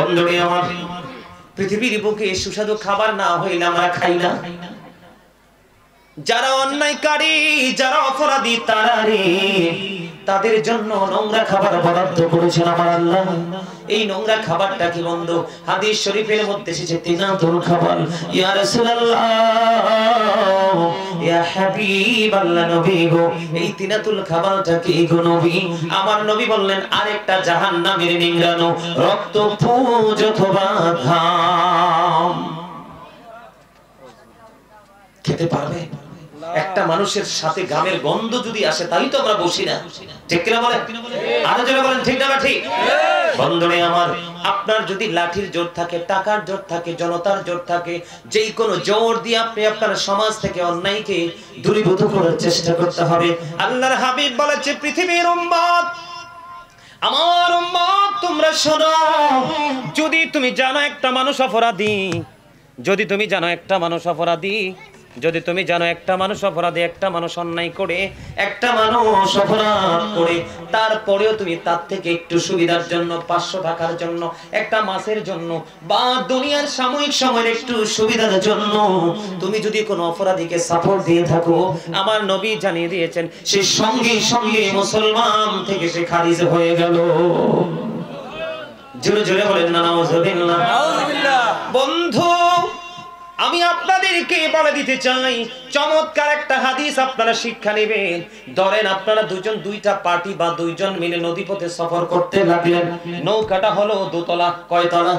বন্ধুরে আমার, পৃথিবীর বুকে সুস্বাদু খাবার না হইলে আমরা খাই না। যারা অন্যায়কারী, যারা অপরাধী, তারা রে তাদের জন্য নোংরা খাবার বরাদ্দ করেছেন আমার আল্লাহ। এই নোংরা খাবারটা কি বন্ধু? হাদিস শরীফের মধ্যে এসেছে তিনাতুল খাবার। ইয়া রাসূলুল্লাহ, ইয়া হাবিবাল্লাহ, নবী গো, এই তিনাতুল খাবারটা কি গো নবী? আমার নবী বললেন, আরেকটা জাহান্নামের নিংড়ানো রক্ত, পুঁজ অথবা ঘাম। খেতে পারবে? একটা মানুষের সাথে ঘামের গন্ধ যদি আসে তাই তো আমরা বসি না, ঠিক কিনা বলেন? আরো জোরে বলেন, ঠিক না ঠিক? বন্ধুরে আমার, আপনার যদি লাঠির জোর থাকে, টাকার জোর থাকে, জনতার জোর থাকে, যেই কোনো জোর দিয়ে আপনি আপনার সমাজ থেকে অন্যায়কে দূরীভূত করার চেষ্টা করতে হবে। আল্লাহর হাবিব বলেছে, পৃথিবীর উম্মত, আমার উম্মত, তোমরা শোনো, যদি তুমি জানো একটা মানুষ অপরাধী, যদি তুমি জানো একটা মানুষ অপরাধী, যদি তুমি জানো একটা মানুষ অপরাধী, একটা মানুষ অন্যায় করে, একটা মানুষ অপরাধ করে, তারপরেও তুমি তার থেকে একটু সুবিধার জন্য, 500 টাকার জন্য, একটা মাসের জন্য, বা দুনিয়ার সাময়িক সময়ের একটু সুবিধার জন্য তুমি যদি কোনো অপরাধীকে সাপোর্ট দিয়ে থাকো, আমার নবী জানিয়ে দিয়েছেন, সে সঙ্গে সঙ্গে মুসলমান থেকে সে খারিজ হয়ে গেল। জোরে জোরে বলেন না নাউজুবিল্লাহ। বন্ধু, আমি আপনাদেরকে বলে দিতে চাই, চমৎকার একটা হাদিস আপনারা শিক্ষা নেবেন। ধরেন আপনারা দুজন, দুইটা পার্টি বা দুইজন মিলে নদীপথে সফর করতে লাগলেন। নৌকাটা হলো দোতলা। কয়তলা?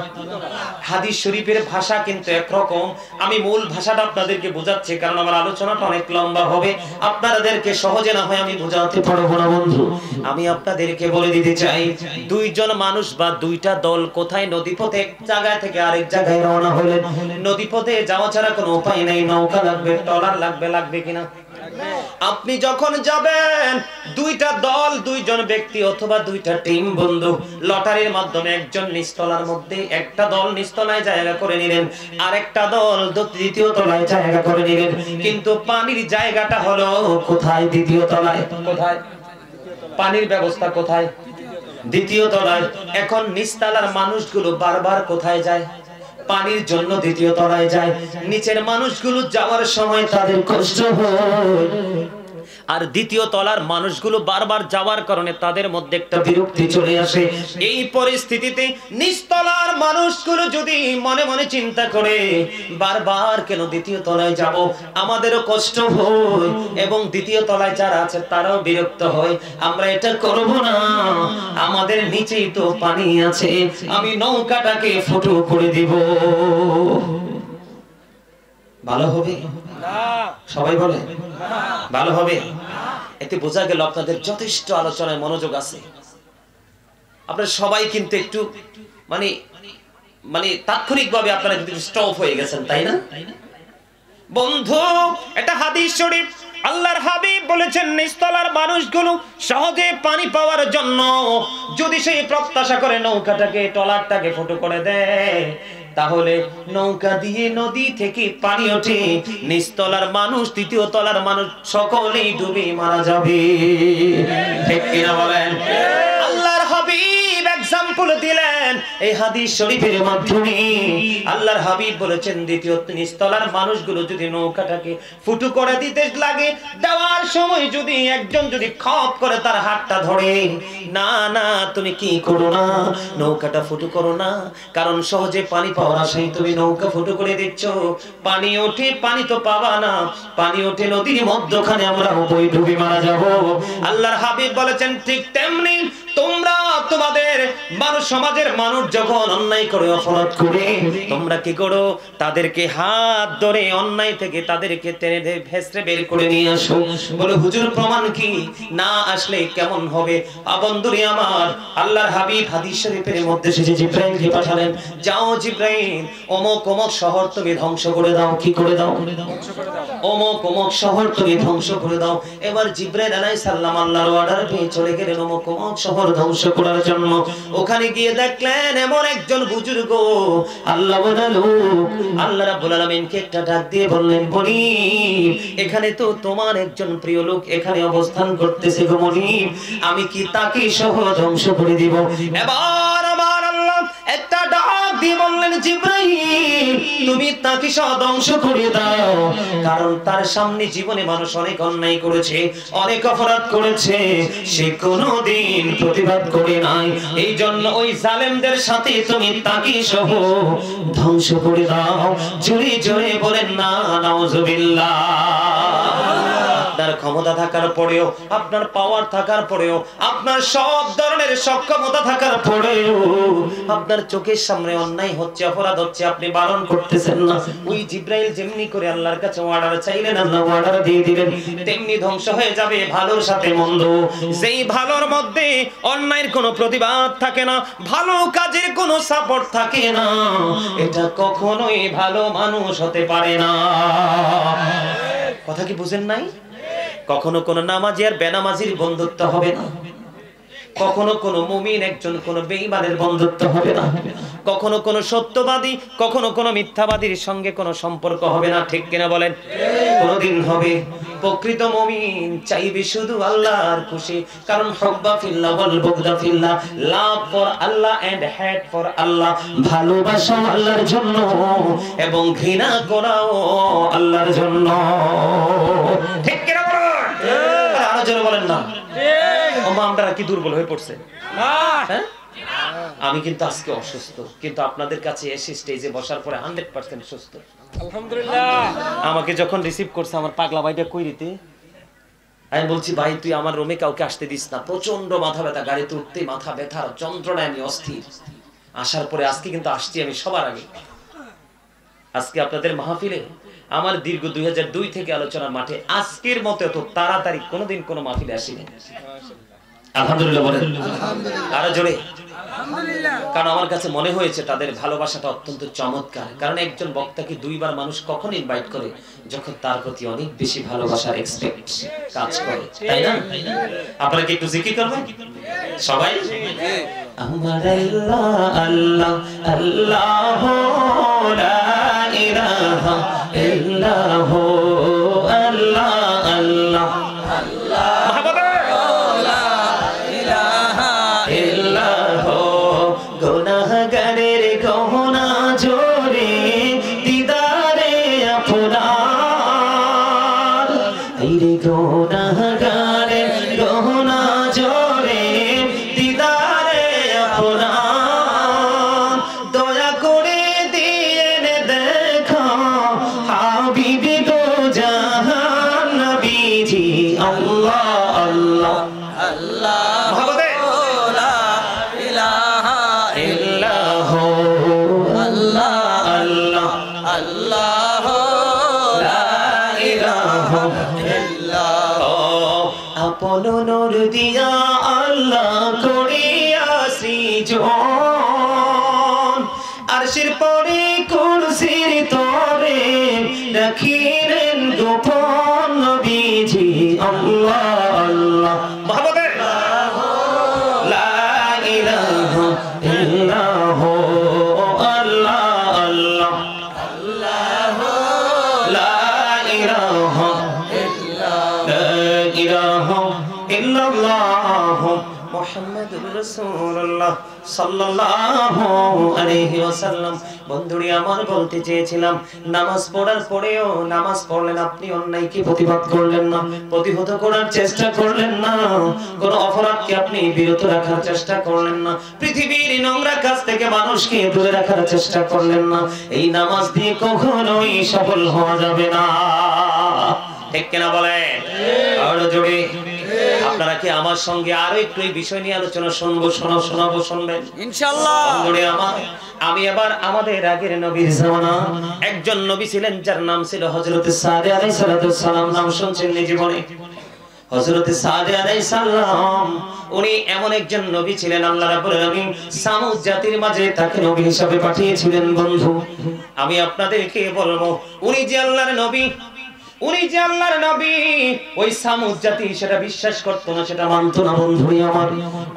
হাদিস শরীফের ভাষা কিন্তু একরকম। আমি মূল ভাষাটা আপনাদেরকে বোঝাচ্ছি, কারণ আমার আলোচনাটা অনেক লম্বা হবে, আপনাদেরকে সহজে না হয় আমি বোঝাতে পারবো না বন্ধু। আমি আপনাদেরকে বলে দিতে চাই, দুইজন মানুষ বা দুইটা দল কোথায় নদীপথে এক জায়গা থেকে আরেক জায়গায় রওনা হলেন। নদীপথে যাওয়া ছাড়া কোনো উপায় নেই, নৌকা লাগবে, ট্রলার লাগবে, লাগবে কিনা? আপনি যখন যাবেন, দুইটা দল, দুইজন ব্যক্তি অথবা দুইটা টিম বন্ধু, লটারির মাধ্যমে একজন নিচতলার মধ্যে, একটা দল নিচতলায় জায়গা করে নিলেন, আরেকটা দল দ্বিতীয় তলায় জায়গা করে নিলেন। কিন্তু পানির জায়গাটা হলো কোথায়? দ্বিতীয় তলায়। কোথায়? পানির ব্যবস্থা কোথায়? দ্বিতীয় তলায়। এখন নিচতলার মানুষগুলো বারবার কোথায় যায়? পানির জন্য দ্বিতীয় তলায় যায়। নিচের মানুষগুলো যাওয়ার সময় তাদের কষ্ট হয়, আর দ্বিতীয় তলার মানুষগুলো বারবার যাওয়ার কারণে তাদের মধ্যে একটা বিরক্তি চলে আসে। এই পরিস্থিতিতে নিচতলার মানুষগুলো যদি মনে মনে চিন্তা করে, বারবার কেন দ্বিতীয় তলায় যাব, আমাদেরও কষ্ট হয় এবং দ্বিতীয় তলায় যারা আছে তারাও বিরক্ত হয়, আমরা এটা করব না, আমাদের নিচেই তো পানি আছে, আমি নৌকাটাকে ফুটো করে দিব। ভালো হবে? সবাই বলে ভালো হবে। এতে বোঝা গেল আপনাদের যথেষ্ট আলোচনায় মনোযোগ আছে। আপনারা সবাই কিন্তু একটু মানে মানে তাৎক্ষণিকভাবে আপনারা কিন্তু স্টপ হয়ে গেছেন, তাই না বন্ধু? এটা হাদিস শরীফ। আল্লাহর হাবিব বলেছেন, নিচতলার মানুষগুলো সহজে পানি পাওয়ার জন্য যদি সেই প্রত্যাশা করে নৌকাটাকে, ট্রলারটাকে ফুটো করে দেয়, তাহলে নৌকা দিয়ে নদী থেকে পানি ওঠে, নিচতলার মানুষ, তৃতীয় তলার মানুষ সকলেই ডুবে মারা যাবে। ঠিক কিনা বলেন? আল্লাহর হাবিব এক্সাম্পল দিলেন এই হাদিস শরীফের মাধ্যমে। আল্লাহর হাবিব বলেছেন, দ্বিতীয় নিচতলার মানুষগুলো যদি নৌকাটাকে ফুটো করে দিতে লাগে, দেওয়ার সময় যদি একজন যদি খপ করে তার হাতটা ধরে, না না তুমি কি করো না, নৌকাটা ফুটো করো না, কারণ সহজে পানি পাওয়ার আশায় তুমি নৌকা ফুটো করে দিচ্ছ, পানি ওঠে, পানি তো পাবা না, পানি ওঠে নদীর মধ্যখানে, আমরা উভয় ডুবে মারা যাব। আল্লাহর হাবিব বলেছেন, ঠিক তেমনি তোমরা তোমাদের মানুষ, সমাজের মানুষ যখন অন্যায় করে, অপরাধ করে, তোমরা কি করো? তাদেরকে হাত ধরে অন্যায় থেকে তাদেরকে টেনে ভেসে বের করে নিয়ে আসো। বলে, হুজুর প্রমাণ কি? না আসলে কেমন হবে? বন্ধুরে আমার, আল্লাহর হাবিব হাদিস শরীফের মধ্যে এসেছে, জিবরাইলকে পাঠালেন, যাও জিবরাইল, অমুক অমুক শহর তুমি ধ্বংস করে দাও। কি করে দাও? অমুক অমুক শহর তুমি ধ্বংস করে দাও। এবার জিবরাইল আলাইহিস সালাম আল্লাহর অর্ডার পেয়ে চলে গেলেন অমুক অমুক শহর ধ্বংস করার জন্য। ওখানে গিয়ে দেখলেন এমন একজন বুজুর্গ, আল্লাহ বলা লোক, আল্লাহ রাব্বুল আলামিনকে একটা ডাক দিয়ে বললেন, বনি, এখানে তো তোমার একজন প্রিয় লোক এখানে অবস্থান করতেছে গো মনি, আমি কি তাকে সহ ধ্বংস করে দিব? এবার আমার আল্লাহ একটা ডাক বললেন জিবরাইল তুমি তাকে ধ্বংস করে দাও, কারণ তার সামনে জীবনে মানুষ অনেক অন্যায় করেছে, অনেক অপরাধ করেছে, সে কোনোদিন প্রতিবাদ করে নাই। এই জন্য ওই জালেমদের সাথে তুমি তাকে সহ ধ্বংস করে দাও। জোরে জোরে বলেন না নাউজুবিল্লাহ। আপনার ক্ষমতা থাকার পরেও, আপনার পাওয়ার থাকার পরেও, আপনার সব ধরনের সক্ষমতা থাকার পরেও আপনার চোখের সামনে অন্যায় হচ্ছে, অপরাধ হচ্ছে, আপনি বারণ করতেছেন না। ওই জিবরাইল যেমনি করে আল্লাহর কাছে অর্ডার চাইলেন, আল্লাহ অর্ডার দিয়ে দিলেন, তেমনি ধ্বংস হয়ে যাবে ভালোর সাথে মন্দ। যেই ভালোর মধ্যে অন্যায়ের কোনো প্রতিবাদ থাকে না, ভালো কাজের কোনো সাপোর্ট থাকে না, এটা কখনোই ভালো মানুষ হতে পারে না। কথা কি বুঝেন নাই? কখনো কোন নামাজি আর বেনামাজির বন্ধুত্ব হবে না, কখনো কোন মুমিন একজন কোন বেঈমানের বন্ধুত্ব হবে না, কখনো কোন সত্যবাদী কখনো কোন মিথ্যাবাদীর সঙ্গে কোনো সম্পর্ক হবে না। ঠিক কিনা বলেন? কোনদিন হবে। প্রকৃত মুমিন চাইবে শুধু আল্লাহর খুশি, কারণ হুব্বা ফিল্লাহ ওয়াল বুগদা ফিল্লাহ, love for Allah and hate for Allah, ভালোবাসা আল্লাহর জন্য এবং ঘৃণা করাও আল্লাহর জন্য। ঠিক কিনা বলেন? আরো জোরে বলেন না। আমরা কি দুর্বল হয়ে পড়ছে? আমি কিন্তু আজকে অসুস্থ, কিন্তু আপনাদের কাছে এসে স্টেজে বসার পরে 100% সুস্থ আলহামদুলিল্লাহ। আমাকে যখন রিসিভ করছে আমার পাগলা ভাইটা কই দিতে, আমি বলছি ভাই তুই আমার রুমে কাউকে আসতে দিস না, প্রচন্ড মাথা ব্যথা, গাড়িতে উঠতে মাথা ব্যথার যন্ত্রণায় আমি অস্থির। আসার পরে আজকে কিন্তু আসছি আমি সবার আগে। আজকে আপনাদের মাহফিলে আমার দীর্ঘ 2002 থেকে আলোচনার মাঠে আজকের মতো এত তাড়াতাড়ি কোনোদিন কোনো মাহফিলে আসিনি। আলহামদুলিল্লাহ বলেন। আরো জোরে আলহামদুলিল্লাহ। কারণ আমার কাছে মনে হয়েছে তাদের ভালোবাসাটা অত্যন্ত চমৎকার। কারণ একজন বক্তাকে দুইবার মানুষ কখন ইনভাইট করে, যখন তার প্রতি অনেক বেশি ভালোবাসার এক্সপেক্ট কাজ করে, তাই না? আপনারা কি একটু জিকির করবেন সবাই? আমার আল্লাহ আল্লাহ আল্লাহ লা ইলাহা ইল্লাল্লাহ আল্লাহ আল্লাহ গুনাহগারের গহনা জোরে দিদারে আপনার, আইরে গুনাহগারের গহনা জোরে দিদারে আপনার, দয়া করে দিয়েন দেখা হাবিবি গো জাহান নবীজি আল্লাহ আল্লাহ আল্লাহ আপন নূর দিয়া আল্লাহ করিয়া সৃজন, আরশের পরে কুরসির তরে রাখিলেন গোপন নবীজি আল্লাহ আল্লাহ মুহাম্মদে লা ইলাহা ইল্লাল্লাহ আল্লাহ আল্লাহ আল্লাহ লা ইলাহা ইল্লাল্লাহ মুহাম্মাদুর রাসূলুল্লাহ সাল্লাল্লাহু আলাইহি ওয়াসাল্লাম। বন্ধুরা আমার বলতে চেয়েছিলাম, নামাজ পড়ার পরেও নামাজ পড়লেন আপনি অন্যায়কে প্রতিবাদ করলেন না, প্রতিহত করার চেষ্টা করলেন না, কোন অপরাধকে আপনি বিরত রাখার চেষ্টা করলেন না, পৃথিবীর নোংরা কাজ থেকে মানুষকে দূরে রাখার চেষ্টা করলেন না। এই নামাজ দিয়ে কখনোই সফল হওয়া যাবে না। ঠিক কিনা বলেন? আরো জোরে। আপনারা কি আমার সঙ্গে আরো একটু এই বিষয় নিয়ে আলোচনা শোনাবো শুনবেন ইনশাআল্লাহ? আমি এবার আমাদের আগের নবীর জামানা একজন নবী ছিলেন যার নাম ছিল হযরত সালেহ আলাইহিস সালাম। নাম শুনছেন জীবনে? হযরত সালেহ আলাইহিস সালাম উনি এমন একজন নবী ছিলেন, আল্লাহ রাব্বুল আলামিন সামুদ জাতির মাঝে তাকে নবী হিসেবে পাঠিয়েছিলেন। বন্ধু আমি আপনাদেরকে বলবো, উনি যে আল্লাহর নবী, উনি যে আল্লাহর নবী, ওই সামুদ জাতি সেটা বিশ্বাস করতো না, সেটা মানতো না। বন্ধুই আমার,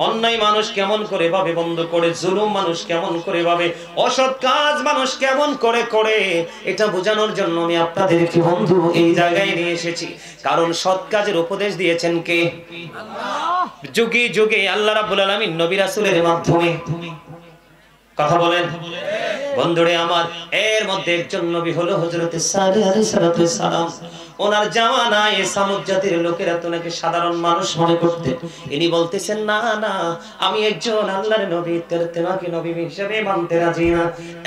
অন্যায় মানুষ কেমন করে ভাবে বন্ধ করে, জুলুম মানুষ কেমন করে ভাবে, অসৎ কাজ মানুষ কেমন করে করে, এটা বোঝানোর জন্য আমি আপনাদেরকে বন্ধু এই জায়গায় নিয়ে এসেছি। কারণ সৎ কাজের উপদেশ দিয়েছেন কে? আল্লাহ। যুগে যুগে আল্লাহ রাব্বুল আলামিন নবী রাসূলের মাধ্যমে। কথা বলেন। বন্ধুরে আমার, এর মধ্যে একজন নবী হলো হযরত সালেহ আলাইহিস সালাম। ওনার জামানায় সামুদ জাতির লোকেরা তো নাকি সাধারণ মানুষ মনে করতেন। ইনি বলতেছেন না না, আমি একজন আল্লাহর নবী, তোমাকে নবী হিসেবে মানতে রাজি না।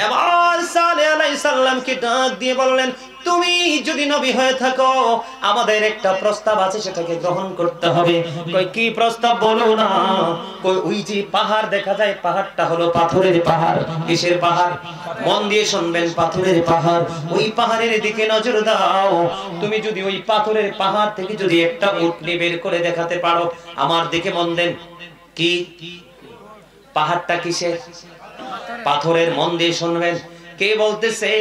এবার সালেহ আলাইহিস সালামকে ডাক দিয়ে বললেন, তুমি যদি নবী হয়ে থাকো আমাদের একটা প্রস্তাব আছে, সেটাকে গ্রহণ করতে হবে। কই কি প্রস্তাব বলো না? কই ওই যে পাহাড় দেখা যায়, পাহাড়টা হলো পাথরের পাহাড়। কিসের পাহাড়? মন দিয়ে শুনবেন, পাথরের পাহাড়। ওই পাহাড়ের দিকে নজর দাও। তুমি যদি ওই পাথরের পাহাড় থেকে যদি একটা উটনি বের করে দেখাতে পারো, আমার দিকে মন দেন। কি পাহাড়টা কিসের? পাথরের। মন দিয়ে শুনবেন। কে বলতেছে?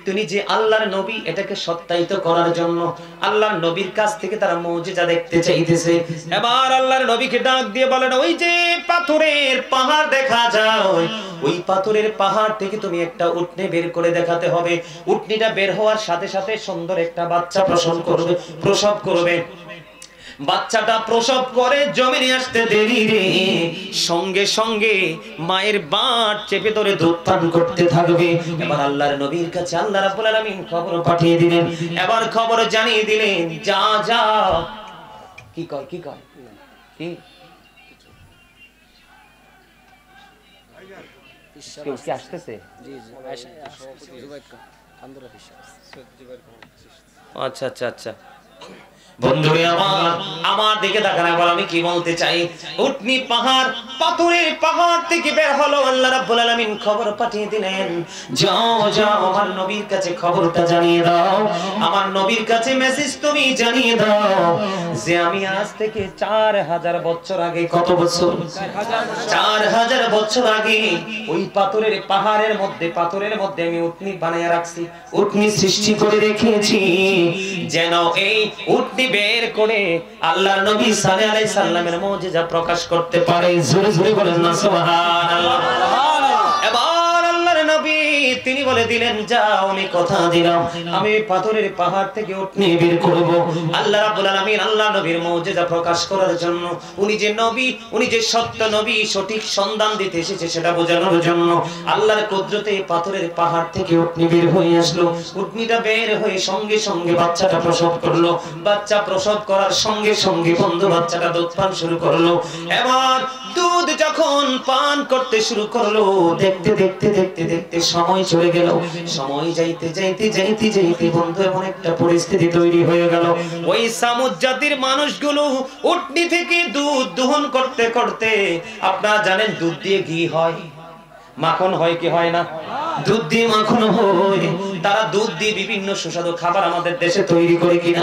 তিনি যে আল্লাহর নবী, এটাকে সত্যায়িত করার জন্য আল্লাহর নবীর কাছ থেকে তারা মুজিজা দেখতে চাইতেছে। এবার আল্লাহর নবীকে ডাক দিয়ে বলেন, ওই যে পাথরের পাহাড় দেখা যায়, ওই পাথরের পাহাড় থেকে তুমি একটা উটনি বের করে দেখাতে হবে। উটনিটা বের হওয়ার সাথে সাথে সুন্দর একটা বাচ্চা প্রসব করবে। বাচ্চাটা প্রসব করে জমিনে আসতে দেরি রে, সঙ্গে সঙ্গে মায়ের বাট চেপে ধরে দুধ পান করতে থাকবে। এবার আল্লাহর নবীর কাছে আল্লাহ রাব্বুল আলামিন খবর পাঠিয়ে দিলেন। এবার খবর জানিয়ে দিলেন, যা যা। কি কয় কি আসতেছে? আচ্ছা আচ্ছা আচ্ছা। বন্ধুরে আমার দিকে তাকান। এবার আমি কি বলতে চাই, উটনি পাহাড়, পাথরের পাহাড় থেকে বের হলো। আল্লাহ রাব্বুল আলামিন খবর পাঠিয়ে দিলেন, যাও যাও আমার নবীর কাছে খবরটা জানিয়ে দাও, আমার নবীর কাছে মেসেজ তুমি জানিয়ে দাও যে আমি আজ থেকে 4000 বছর আগে, কত বছর? 4000 বছর আগে ওই পাথরের পাহাড়ের মধ্যে, পাথরের মধ্যে আমি উটনি বানায়া রাখছি, উটনি সৃষ্টি করে রেখেছি, যেন এই উটনি বের করে আল্লাহর নবী সাল্লাল্লাহু আলাইহি সাল্লামের মুজিজা প্রকাশ করতে পারে। জোরে জোরে বলেন না সুবহানাল্লাহ। এবার আল্লাহর নবী তিনি বলে দিলেন, যাও আমি কথা দিলাম, আমি পাথরের পাহাড় থেকে উটনি বের করব। আল্লাহ রাব্বুল আলামিন আল্লাহ নবীর মুজিজা প্রকাশ করার জন্য, উনি যে নবী, উনি যে সত্য নবী, সঠিক সন্ধান দিতে এসেছে সেটা বোঝানোর জন্য আল্লাহর কুদরতে পাথরের পাহাড় থেকে উটনি বের হয়ে আসলো। উটনিটা বের হয়ে সঙ্গে সঙ্গে বাচ্চাটা প্রসব করলো। বাচ্চা প্রসব করার সঙ্গে সঙ্গে বন্ধু বাচ্চাটা দুধ পান শুরু করলো। এবার দুধ যখন পান করতে শুরু করলো, দেখতে দেখতে দেখতে দেখতে সময় চলে গেল। সময় যাইতে যাইতে যাইতে যাইতে বন্ধু এমন একটা পরিস্থিতি তৈরি হয়ে গেল, ওই সামুদ জাতির মানুষগুলো উটনি থেকে দুধ দহন করতে করতে, আপনারা জানেন দুধ দিয়ে ঘি হয়, মাখন হয় কি হয় না? দুধ দিয়ে মাখন হয়। তারা দুধ দিয়ে বিভিন্ন সুস্বাদু খাবার আমাদের দেশে তৈরি করে কিনা?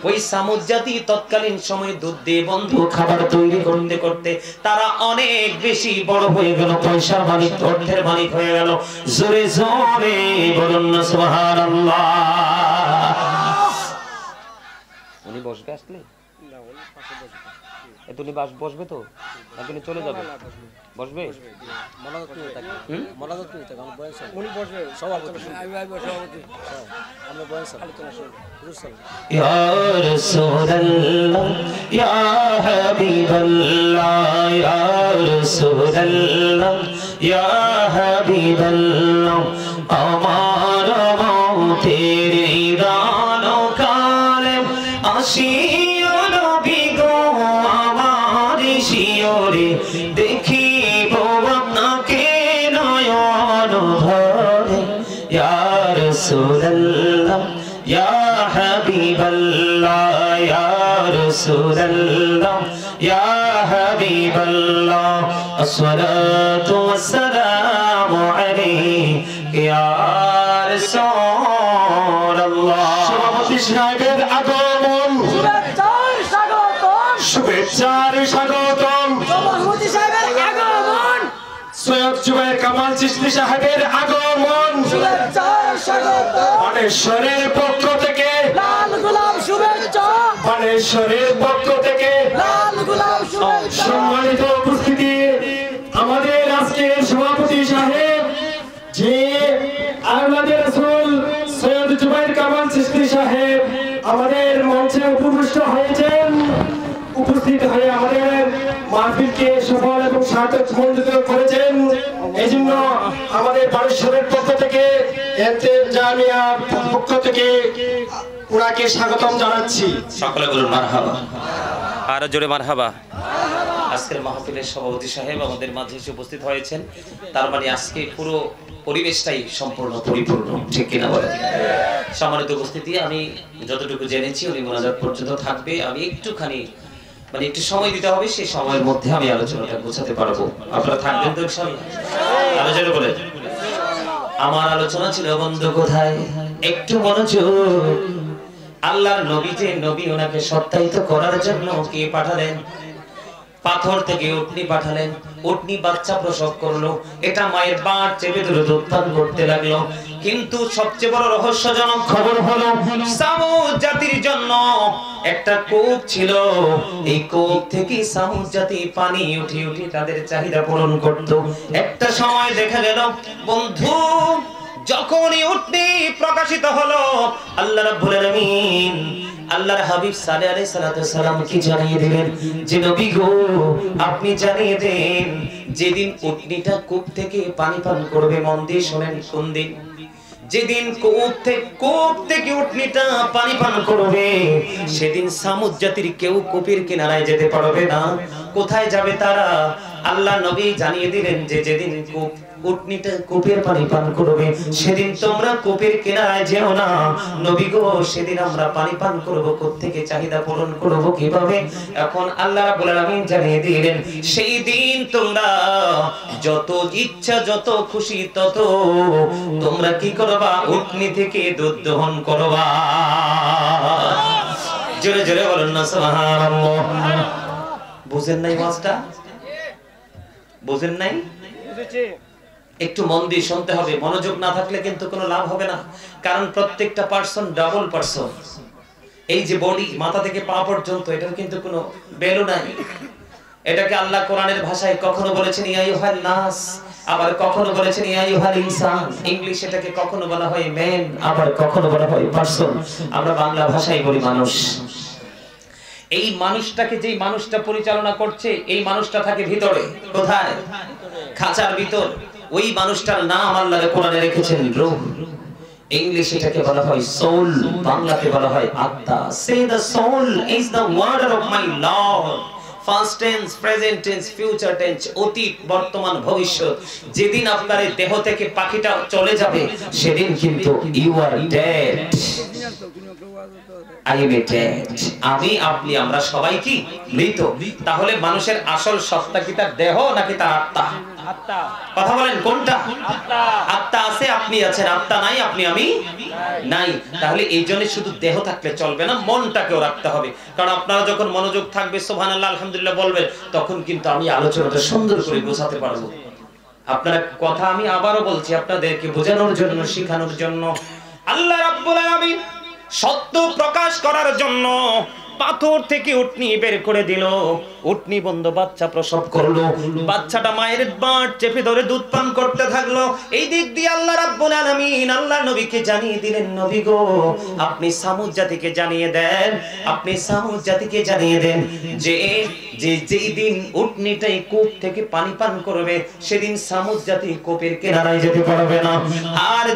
ওই সামুদ জাতি তৎকালীন সময়ে দুধ দিয়ে বন্ধু খাবার তৈরি করতে করতে তারা অনেক বেশি বড় হয়ে গেল, পয়সার মালিক, অর্থের মালিক হয়ে গেল। জোরে জোরে বলুন না সুবহানাল্লাহ। উনি বসবে আসলে? না, উনি পাশে বসবে। তুমি বসবে তো নাকি চলে যাবে? বসবে? উনি বসবে সভাপতি। আমরা বয়স আলোচনা শুনি। ইয়া রাসূলুল্লাহ ইয়া হাবিবাল্লাহ ইয়া রাসূলুল্লাহ ইয়া হাবিবাল্লাহ, আমার মতের দান কালে আসিও নবী গো আমার শিয়রে, দেখিব আপনাকে নয়ন ভরে। ইয়া রাসূলুল্লাহ ইয়া হাবিবাল্লাহ ইয়া রাসূলুল্লাহ ইয়া হাবিবাল্লাহ, আসসালাতু ওয়াসসালামু আলাইকা ইয়া রাসূলুল্লাহ। সভাপতি সাহেবের আগমন, শুভেচ্ছার স্বাগতম। সভাপতি সাহেবের আগমন, সৈয়দ জুবায়ের কামাল চিশতি সাহেবের আগমন, শুভেচ্ছার স্বাগতম। বানেশ্বরের পক্ষ থেকে লাল গোলাপ শুভেচ্ছা, বানেশ্বরের পক্ষ থেকে লাল গোলাপ শুভেচ্ছা। সম্মানিত উপস্থিতি, আমাদের আজকের সভাপতি সাহেব যে আহমদে রাসূল সৈয়দ জুবায়ের কামাল চিশতি সাহেব আমাদের মঞ্চে উপবিষ্ট হয়েছেন। উপস্থিত হয়ে আমাদের মাহফিলকে সফল এবং সার্থক মণ্ডিত করেছেন। এই জন্য আমাদের আমাদের বানেশ্বরের পক্ষ থেকে এতেম জামিয়ার পক্ষ থেকে ওনাকে স্বাগতম জানাচ্ছি। সকলে বলুন মারহাবা, আরো জোরে মারহাবা। আজকের মাহফিলের সভাপতি সাহেব আমাদের মাঝে এসে উপস্থিত হয়েছেন, তার মানে আজকে পুরো পরিবেশটাই সম্পূর্ণ পরিপূর্ণ, ঠিক কিনা বলেন? সম্মানিত উপস্থিতি, আমি যতটুকু জেনেছি উনি মোনাজাত পর্যন্ত থাকবে। আমি একটুখানি মানে একটু সময় দিতে হবে, সেই সময়ের মধ্যে আমি আলোচনাটা বোঝাতে পারবো। আপনারা থাকবেন তো ইনশাআল্লাহ? আলোচনা বলেন। আমার আলোচনা ছিল বন্ধু কোথায়, একটু মনোযোগ। আল্লাহর নবী যে নবী, ওনাকে সত্যায়িত করার জন্য কে পাঠালেন? পাথর থেকে উটনি পাঠালেন। উটনি বাচ্চা প্রসব করলো, এটা মায়ের বাট চেপে ধরে দুধ পান করতে লাগলো। কিন্তু সবচেয়ে বড় রহস্যজনক খবর হলো সামুদ জাতির জন্য একটা কূপ ছিল। এই কূপ থেকে সামুদ জাতি পানি উঠে উঠে তাদের চাহিদা পূরণ করত। একটা সময় দেখা গেল বন্ধু, যখনই উটনি প্রকাশিত হলো, আল্লাহ রাব্বুল আলামিন আল্লাহর হাবিব সাল্লাল্লাহু আলাইহি সাল্লাম কি জানিয়ে দিলেন যে নবী গো, আপনি জানিয়ে দেন যেদিন উটনিটা কূপ থেকে পানি পান করবে, মন দিয়ে শুনেন, কোন দিন? যেদিন কূপ থেকে উটনিটা পানি পান করবে, সেদিন সামুদ জাতির কেউ কূপের কিনারায় যেতে পারবে না। কোথায় যাবে তারা? আল্লাহ নবী জানিয়ে দিলেন যে যেদিন উটনিটা কূপের পানি পান করবে, সেদিন তোমরা কূপের কিনারায় যেও না। নবী গো, সেদিন আমরা পানি পান করব, কোত্থেকে চাহিদা পূরণ করব, কিভাবে? এখন আল্লাহ রাব্বুল আলামিন জানিয়ে দিলেন সেই দিন তোমরা যত ইচ্ছা, যত খুশি তত তোমরা কি করবা? উটনি থেকে দুধ দহন করবা। জোরে জোরে বলুন না সুবহানাল্লাহ। বুঝেন নাই ওয়াজটা? বুঝেন নাই? বুঝেছি। একটু মন দিয়ে শুনতে হবে, মনোযোগ না থাকলে কিন্তু কোনো লাভ হবে না। কারণ প্রত্যেকটা পার্সন ডাবল পার্সন। এই যে বডি, মাথা থেকে পা পর্যন্ত, এটার কিন্তু কোনো ভ্যালু নাই। এটাকে আল্লাহ কোরআনের ভাষায় কখনো বলেছেন ইয়া আইয়ুহান নাস, আবার কখনো বলেছেন ইয়া আইয়ুহাল ইনসান। ইংলিশ এটাকে কখনো বলা হয় ম্যান, আবার কখনো বলা হয় পার্সন। আমরা বাংলা ভাষায় বলি মানুষ। এই মানুষটাকে যেই মানুষটা পরিচালনা করছে, এই মানুষটা থাকে ভিতরে। কোথায়? খাঁচার ভিতর। ওই মানুষটার নাম আল্লাহ কোরআনে রেখেছেন রূহ। ইংলিশ এটাকে বলা হয় সোল, বাংলাতে বলা হয় আত্মা। সে the soul is the order of my Lord. First tense, present tense, future tense, অতীত, বর্তমান, ভবিষ্যৎ। যেদিন আপনার দেহ থেকে পাখিটা চলে যাবে, সেদিন কিন্তু ইউ আর ডেড। আমি, আপনি, আমরা সবাই কি মৃত। তাহলে মানুষের আসল সত্তা কি তার দেহ নাকি তার আত্মা? আত্মা। কথা বলেন কোনটা? আত্মা। আত্মা আছে, আপনি আছেন। আত্মা নাই, আপনি আমি নাই। তাহলে এই জন্য শুধু দেহ থাকলে চলবে না, মনটাকেও রাখতে হবে। কারণ আপনারা যখন মনোযোগ থাকবে, সুবহানাল্লাহ আলহামদুলিল্লাহ বলবেন, তখন কিন্তু আমি আলোচনাটা সুন্দর করে বোঝাতে পারবো। আপনারা কথা আমি আবারও বলছি আপনাদেরকে বোঝানোর জন্য, শেখানোর জন্য। আল্লাহ রাব্বুল আলামিন সত্য প্রকাশ করার জন্য পাথর থেকে উটনি বের করে দিল। উটনি বন্ধ বাচ্চা প্রসব করলো। বাচ্চাটা মায়ের বাট চেপে ধরে দুধ পান করতে থাকলো। এই দিক দিয়ে আল্লাহ রাব্বুল আলামিন আল্লাহ নবীকে জানিয়ে দিলেন, নবী গো, আপনি সামুদ জাতিকে জানিয়ে দেন, আপনি সামুদ জাতিকে জানিয়ে দেন যে যেই দিন উটনিটাই কূপ থেকে পানি পান করবে, সেদিন সামুদ জাতি কূপের কিনারায় যেতে পারবে না। আর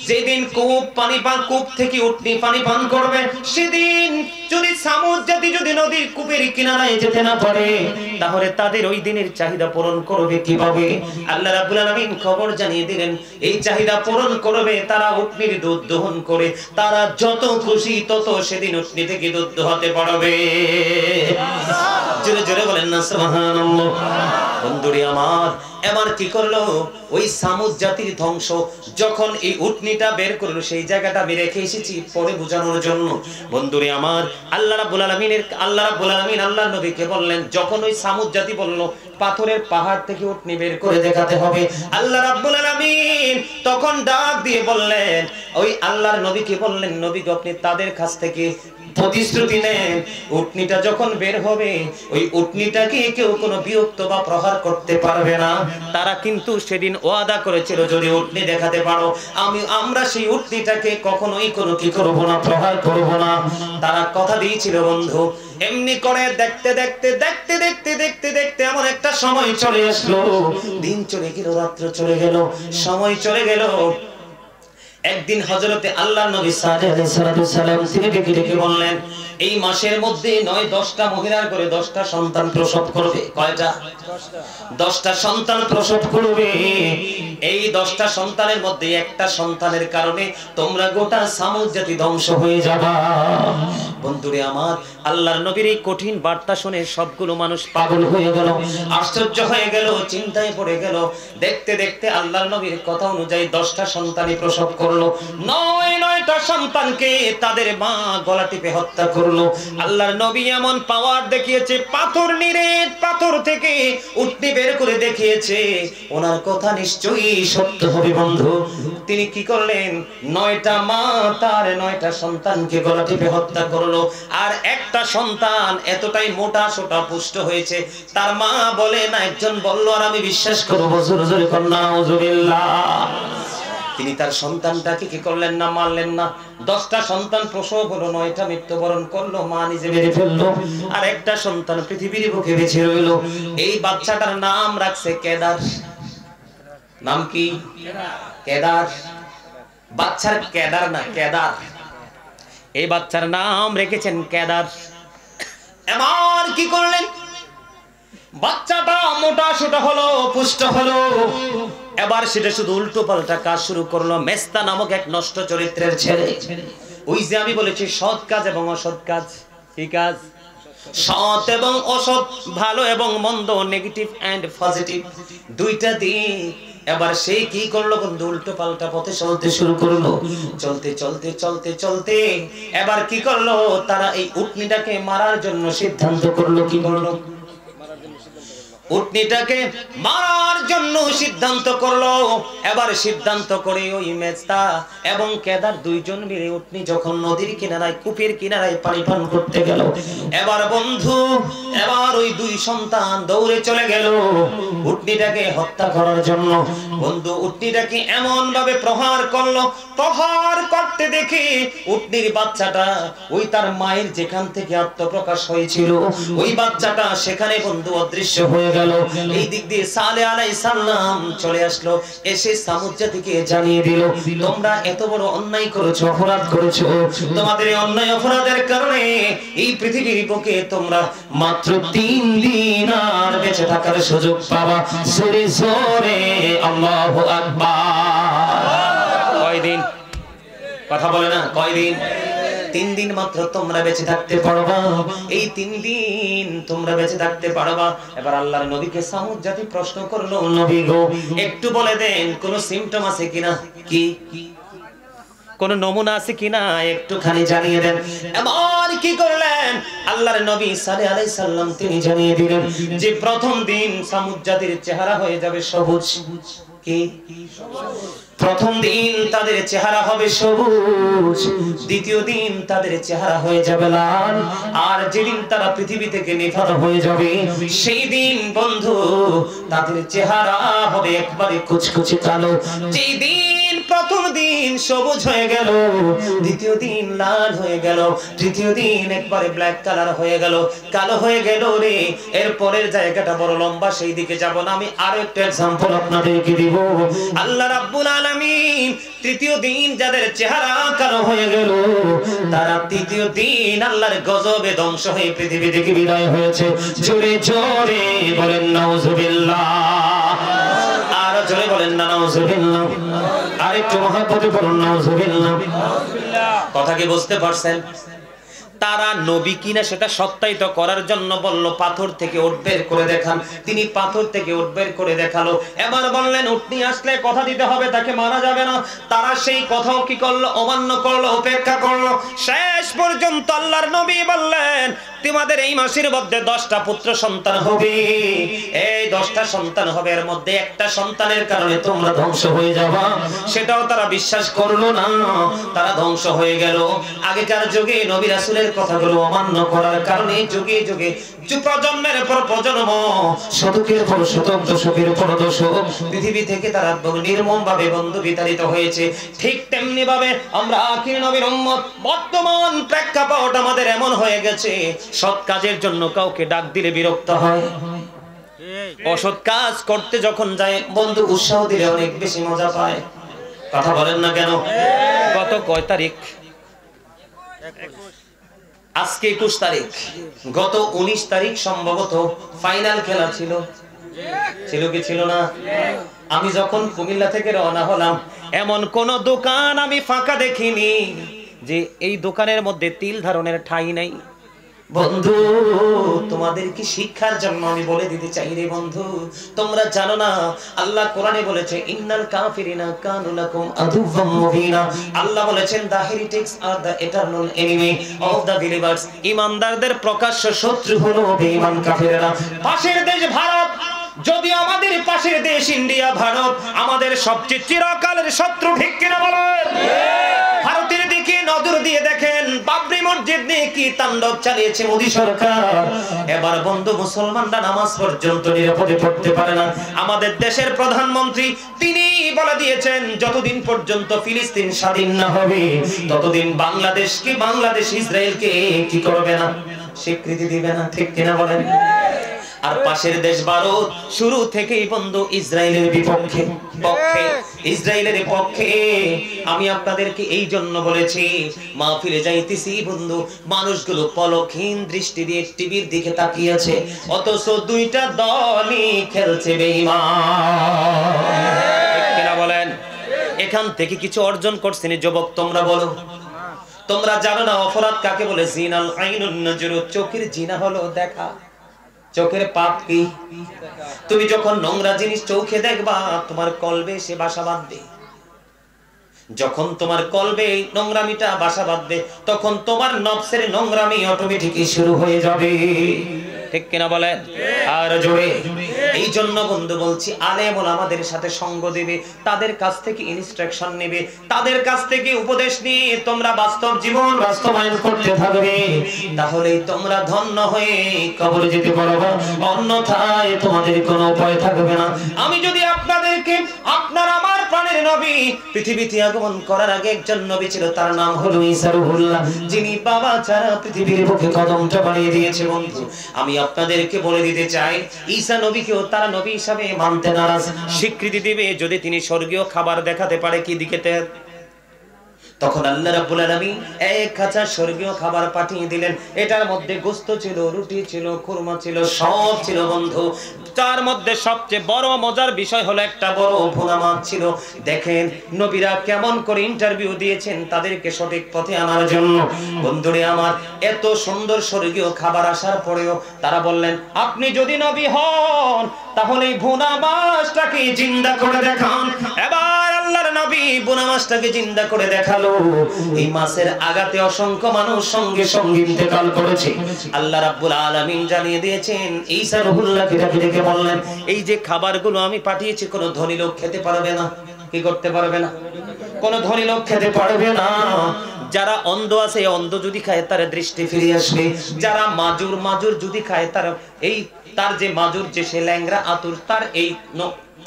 যেদিন কূপ থেকে উটনি পানি পান করবে, সেদিন যদি সামুদ জাতি যদি নদীর কূপের কিনারায় যেতে না পারে, তাহলে তাদের ওই দিনের চাহিদা পূরণ করবে কিভাবে? আল্লাহ রাব্বুল আলামিন খবর জানিয়ে দিলেন, এই চাহিদা পূরণ করবে তারা উটনির দুধ দহন করে। তারা যত খুশি তত সেদিন উটনি থেকে দুধ দোহাতে পারবে। জোরে জোরে বলেন না সুবহানাল্লাহ। বন্ধুরে আমার, এবার কি করলো? ওই সামুদ জাতির ধ্বংস যখন এই উটনিটা বের করলো, সেই জায়গাটা আমি রেখে এসেছি পরে বোঝানোর জন্য। বন্ধুরে আমার, আল্লাহ রাব্বুল আলামিন আল্লাহ নবীকে বললেন, যখন ওই সামুদ জাতি বলল পাথরের পাহাড় থেকে উটনি বের করে দেখাতে হবে, আল্লাহ রাব্বুল আলামিন তখন ডাক দিয়ে বললেন, ওই আল্লাহর নবীকে বললেন, নবী আপনি তাদের কাছ থেকে প্রতিশ্রুতি নেন, উটনিটা যখন বের হবে, ওই উটনিটাকে কেউ কোনো বিরক্ত বা প্রহার করতে পারবে না। তারা কিন্তু সেদিন ওয়াদা করেছিল, যদি উটনি দেখাতে পারো, আমরা সেই উটনিটাকে কখনোই কোনো কি করব না, প্রহার করব না। তারা কথা দিয়েছিল বন্ধু। এমনি করে দেখতে দেখতে দেখতে দেখতে দেখতে দেখতে এমন একটা সময় চলে আসলো, দিন চলে গেল, রাত্র চলে গেল, সময় চলে গেল। একদিন হযরতে আল্লাহর নবী সাল্লাল্লাহু আলাইহি ওয়াসাল্লাম তিনি ডেকে ডেকে বললেন, এই মাসের মধ্যে 9-10টা মহিলার করে 10টা সন্তান প্রসব করবে। কয়টা? 10টা সন্তান প্রসব করবে। এই 10টা সন্তানের মধ্যে একটা সন্তানের কারণে তোমরা গোটা সামুদ জাতি ধ্বংস হয়ে যাবা। বন্ধুরে আমার, আল্লাহর নবীর এই কঠিন বার্তা শুনে সবগুলো মানুষ পাগল হয়ে গেল, আশ্চর্য হয়ে গেল, চিন্তায় পড়ে গেল। দেখতে দেখতে আল্লাহর নবীর কথা অনুযায়ী 10টা সন্তানই প্রসব করলো। 9টা সন্তানকে তাদের মা গলা টিপে হত্যা করলো। আল্লাহর নবী এমন পাওয়ার দেখিয়েছে, পাথর নিরেট পাথর থেকে উটনি বের করে দেখিয়েছে, ওনার কথা নিশ্চয়ই সত্য হবে। বন্ধু, তিনি কি করলেন? 9টা মা তার 9টা সন্তানকে গলা টিপে হত্যা করলো। আর একটা সন্তান এতটাই মোটা সোটা পুষ্ট হয়েছে, তার মা বলে না, একজন বলল আর আমি বিশ্বাস করবো, জোরে জোরে কর নাউজুবিল্লাহ। তিনি তার সন্তানটাকে কি করলেন না? মারলেন না। 10টা সন্তান প্রসব হলো, 9টা মৃত্যুবরণ করলো, মা নিজে মেরে ফেললো, আর একটা সন্তান পৃথিবীর বুকে বেঁচে রইলো। এই বাচ্চাটার নাম রাখছে কেদার। নাম কি? কেদার। বাচ্চার কেদার না, কেদার। এই বাচ্চার নাম রেখেছেন কেদার। এমন কি করলেন? বাচ্চাটা মোটা সোটা হলো, পুষ্ট হলো। এবার সেটা শুধু উল্টো পাল্টা কাজ শুরু করলো। মেস্তা নামক এক নষ্ট চরিত্রের ছেলে। ওই যে আমি বলেছি সৎ কাজ এবং অসৎ কাজ। কি কাজ? সৎ এবং অসৎ, ভালো এবং মন্দ, নেগেটিভ এন্ড পজিটিভ, দুইটা দিক। এবার সে কি করলো বন্ধু? উল্টো পাল্টা পথে চলতে শুরু করলো। চলতে চলতে চলতে চলতে এবার কি করলো? তারা এই উটনিটাকে মারার জন্য সিদ্ধান্ত করলো। কি করলো? উটনিটাকে মারার জন্য সিদ্ধান্ত করলো। এবার সিদ্ধান্ত করে ওই মেজদা এবং কেদার দুইজন মিলে উটনি যখন নদীর কিনারায়, কূপের কিনারায় পানি পান করতে গেল, এবার বন্ধু, এবার ওই দুই সন্তান দৌড়ে চলে গেল উটনিটাকে হত্যা করার জন্য। বন্ধু, উটনিটাকে এমন ভাবে প্রহার করলো, প্রহার করতে দেখে উটনির বাচ্চাটা ওই তার মায়ের যেখান থেকে আত্মপ্রকাশ হয়েছিল, ওই বাচ্চাটা সেখানে বন্ধু অদৃশ্য হয়ে গেল। এই দিক দিয়ে সালেহ আলাইহিস সালাম চলে আসলো, এসে সামুদ জাতিকে জানিয়ে দিল, তোমরা এত বড় অন্যায় করেছো, অপরাধ করেছো। তোমাদের এই অন্যায় অপরাধের কারণে এই পৃথিবীর বুকে তোমরা মাত্র 3 দিন আর বেঁচে থাকার সুযোগ পাবা। জোরে জোরে আল্লাহু আকবার। কয়দিন? কথা বলে না, কয়দিন? 3 দিন মাত্র তোমরা বেঁচে থাকতে পারবা। এই 3 দিন তোমরা বেঁচে থাকতে পারবা। এবার আল্লাহর নবীকে সামুদ জাতি প্রশ্ন করলো, নবী গো, একটু বলে দেন কোন সিম্পটম আছে কিনা, কি কোন নমুনা আছে কিনা, একটুখানি জানিয়ে দেন। এমন কি করলেন? আল্লাহর নবী সাল্লাল্লাহু আলাইহি সাল্লাম তিনি জানিয়ে দিলেন যে প্রথম দিন সামুদ জাতির চেহারা হয়ে যাবে সবুজ। কি? প্রথম দিন তাদের চেহারা হবে সবুজ, দ্বিতীয় দিন তাদের চেহারা হয়ে যাবে লাল, আর যেদিন তারা পৃথিবী থেকে নিধন হয়ে যাবে সেই দিন বন্ধু তাদের চেহারা হবে একবারে কুচকুচে কালো। যেই দিন প্রথম দিন সবুজ হয়ে গেল, দ্বিতীয় দিন লাল হয়ে গেল, তৃতীয় দিন একবারে ব্ল্যাক কালার হয়ে গেল, কালো হয়ে গেল রে। এর পরের জায়গাটা বড় লম্বা, সেই দিকে যাব না, আমি আরো একটা एग्जांपल আপনাদেরকে দিব। আল্লাহ রাব্বুল আলামিন তৃতীয় দিন যাদের চেহারা কালো হয়ে গেল, তারা তৃতীয় দিন আল্লাহর গজবে ধ্বংস হয়ে পৃথিবী থেকে বিদায় হয়েছে। জোরে জোরে বলেন নাউজুবিল্লাহ। আর জোরে বলেন না নাউজুবিল্লাহ। আরেকটু মহব্বতে বলুন নাউজুবিল্লাহ। কথা কি বুঝতে পারছেন? তারা নবী কিনা সেটা সত্যায়িত করার জন্য বলল পাথর থেকে উট বের করে দেখান। তিনি পাথর থেকে উট বের করে দেখালো। এবার বললেন উটনি আসলে কথা দিতে হবে, তাকে মারা যাবে না। তারা সেই কথাও কি করলো? অমান্য করলো, উপেক্ষা করলো। শেষ পর্যন্ত আল্লাহর নবী বললেন তোমাদের এই মাসের মধ্যে 10টা পুত্র সন্তান হবে। এই 10টা সন্তান হবে, এর মধ্যে একটা সন্তানের কারণে তোমরা ধ্বংস হয়ে যাবা। সেটাও তারা বিশ্বাস করলো না, তারা ধ্বংস হয়ে গেল। আগেকার যুগে নবী রাসূলের কথাগুলো অমান্য করার কারণে যুগে যুগে প্রজন্মের পর প্রজন্ম, শতকের পর শতক, দশকের পর দশক পৃথিবী থেকে তারা নির্মম ভাবে বন্ধু বিতাড়িত হয়েছে। ঠিক তেমনি ভাবে আমরা আখির নবীর উম্মত, বর্তমান প্রেক্ষাপট আমাদের এমন হয়ে গেছে, সৎ কাজের জন্য কাউকে ডাক দিলে বিরক্ত হয়, অসৎ কাজ করতে যখন যায় বন্ধু উৎসাহ দিলে অনেক বেশি মজা পায়। কথা বলেন না কেন? গত কয় তারিখ? আজকে 21 তারিখ। গত 19 তারিখ সম্ভবত ফাইনাল খেলা ছিল, ছিল কি ছিল না? আমি যখন কুমিল্লা থেকে রওনা হলাম এমন কোন দোকান আমি ফাঁকা দেখিনি যে এই দোকানের মধ্যে তিল ধারণের ঠাঁই নাই। বন্ধু তোমাদের কি শিক্ষার জন্য আমি বলে দিতে চাই রে বন্ধু, তোমরা জানো না আল্লাহ কোরআনে বলেছে ইন্নাল কাফিরিনা কানু লাকুম আদুওয়াম মুবিনা। আল্লাহ বলেছেন the heretics are the eternal enemy of the believers। ঈমানদারদের প্রকাশ্য শত্রু হলো বেঈমান কাফেররা। পাশের দেশ ভারত, যদি আমাদের পাশের দেশ ইন্ডিয়া, ভারত আমাদের সবচেয়ে চিরকালের শত্রু, ঠিক কিনা বলেন? ভারতের দিকে নজর দিয়ে দেখেন বাবরি মসজিদ নিয়ে কি তাণ্ডব চালিয়েছে মোদী সরকার। এবার বন্ধু মুসলমানরা নামাজ পর্যন্ত নিরাপদে পড়তে পারে না। আমাদের দেশের প্রধানমন্ত্রী তিনি বলে দিয়েছেন যতদিন পর্যন্ত ফিলিস্তিন স্বাধীন না হবে ততদিন বাংলাদেশ ইসরায়েলকে কি করবে না, স্বীকৃতি দিবে না, ঠিক কিনা বলেন? আর পাশের দেশ ভারত শুরু থেকেই বন্ধু ইসরায়েলের বিপক্ষে, ইসরায়েলের পক্ষে। আমি আপনাদেরকে এই জন্য বলেছি মাহফিলে যাইতেছি বন্ধু, মানুষগুলো পলকহীন দৃষ্টি দিয়ে টিভির দিকে তাকিয়ে আছে, অথচ দুইটা দলই খেলছে বেঈমান, ঠিক কিনা বলেন? এখান থেকে কিছু অর্জন করছেন যুবক, তোমরা বলো। তোমরা জানো না অপরাধ কাকে বলে? জিনাল আইনুন নজরু, চোখের জিনা হলো দেখা। চোখের পাপ কি? তুমি যখন নোংরা জিনিস চোখে দেখবা তোমার কলবে সে বাসা বাঁধবে। যখন তোমার কলবে নোংরামিটা বাসা বাঁধবে তখন তোমার নফসের নোংরামি অটোমেটিকই শুরু হয়ে যাবে, ঠিক কিনা বলেন? আর জোরে। এই জন্য বন্ধু বলছি আলেম ওলামাদের সাথে সঙ্গ দেবে, তাদের কাছ থেকে ইনস্ট্রাকশন নেবে, তাদের কাছ থেকে উপদেশ নিয়ে তোমরা বাস্তব জীবন বাস্তবায়ন করতে থাকবে, তাহলেই তোমরা ধন্য হয়ে কবরে যেতে পারবে, অন্যথায় তোমাদের কোনো উপায় থাকবে না। আমি যদি আপনাদেরকে আপনার আমার প্রাণের নবী পৃথিবীতে আগমন করার আগে একজন নবী ছিল, তার নাম হলো ঈসা রূহুল্লাহ, যিনি বাবা ছাড়া পৃথিবীর বুকে কদমটা বাড়িয়ে দিয়েছে। বন্ধু আমি আপনাদেরকে বলে দিতে চাই ঈসা নবীকেও তারা নবী হিসাবে মানতে নারাজ, স্বীকৃতি দিবে যদি তিনি স্বর্গীয় খাবার দেখাতে পারে। কি দিকেতে? তখন আল্লাহ রাব্বুল আলামিন এক খাঁচা স্বর্গীয় খাবার পাঠিয়ে দিলেন। এটার মধ্যে গোশত ছিল, রুটি ছিল, খুরমা ছিল, সব ছিল বন্ধু। তার মধ্যে সবচেয়ে বড় মজার বিষয় হলো একটা বড় ভুনা মাছ ছিল। দেখেন নবীরা কেমন করে ইন্টারভিউ দিয়েছেন তাদেরকে সঠিক পথে আনার জন্য। বন্ধুরে আমার, এত সুন্দর স্বর্গীয় খাবার আসার পরেও তারা বললেন আপনি যদি নবী হন তাহলে ভুনা মাছটাকে জিন্দা করে দেখান। এবার আল্লাহর নবী ভুনা মাছটাকে জিন্দা করে দেখালো। এই মাছের আঘাতে অসংখ্য মানুষ সঙ্গে সঙ্গে ইন্তেকাল করেছে। আল্লাহ রাব্বুল আলামিন জানিয়ে দিয়েছেন ঈসা রূহুল্লাহকে ডেকে বললেন এই যে খাবারগুলো আমি পাঠিয়েছি কোনো ধনী লোক খেতে পারবে না। কি করতে পারবে না? কোনো ধনী লোক খেতে পারবে না। যারা অন্ধ আছে অন্ধ যদি খায় তার দৃষ্টি ফিরে আসবে, যারা মাজুর যদি খায় তার যে মাজুর যে সে ল্যাংরা আতুর তার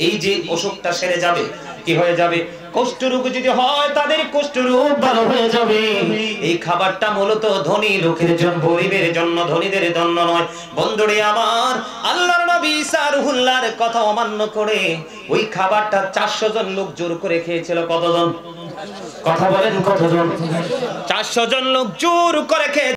এই যে অসুখটা সেরে যাবে। কি হয়ে যাবে? কুষ্ঠরোগ যদি হয় তাদের কুষ্ঠরোগ ভালো হয়ে যাবে। এই খাবারটা মূলত ধনী লোকের জন্য, গরিবের জন্য, ধনীদের জন্য নয়। বন্ধুরে আমার, আল্লাহর নবী ঈসা রূহুল্লাহর কথা অমান্য করে ওই খাবারটা 400 জন লোক জোর করে খেয়েছিল। কতজন? কথা বলেন কতজন? 400 জন লোক জোর করে খেয়ে